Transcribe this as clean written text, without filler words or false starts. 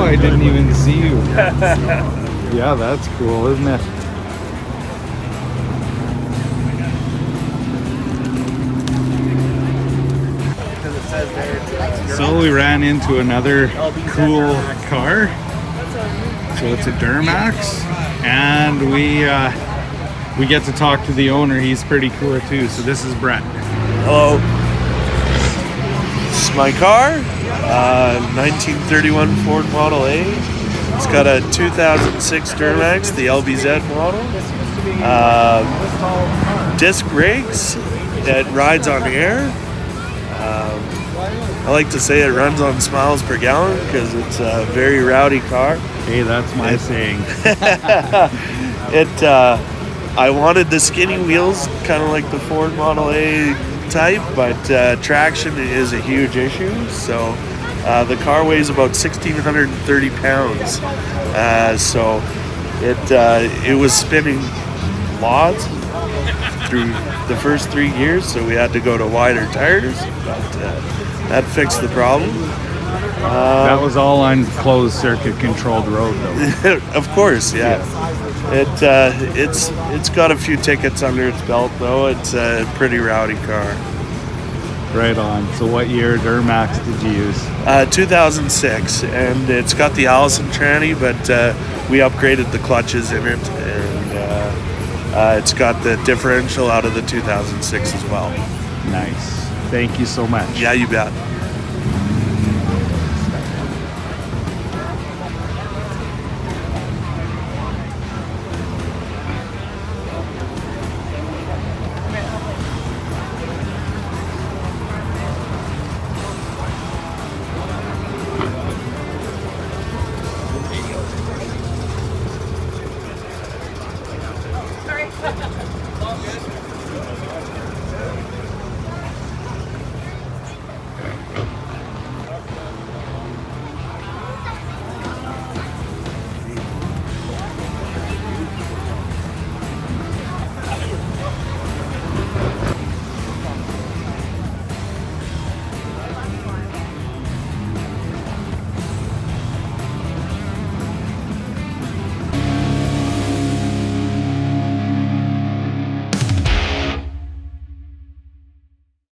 I didn't even see you. Yeah, that's cool, isn't it? So we ran into another cool car. So it's a Duramax, and we get to talk to the owner. He's pretty cool too. So this is Brett. Hello. This is my car, 1931 Ford Model A. It's got a 2006 Duramax, the LBZ model. Disc brakes. It rides on air. I like to say it runs on miles per gallon because it's a very rowdy car. Hey, that's my saying. I wanted the skinny wheels, kind of like the Ford Model A type, but traction is a huge issue. So the car weighs about 1,630 pounds. So it was spinning lots through the first 3 years, so we had to go to wider tires, but that fixed the problem. That was all on closed circuit controlled road though. Of course, yeah. It's got a few tickets under its belt though. It's a pretty rowdy car. Right on. So what year Duramax did you use? 2006, and it's got the Allison tranny, but we upgraded the clutches in it, and it's got the differential out of the 2006 as well. Nice. Thank you so much. Yeah, you bet.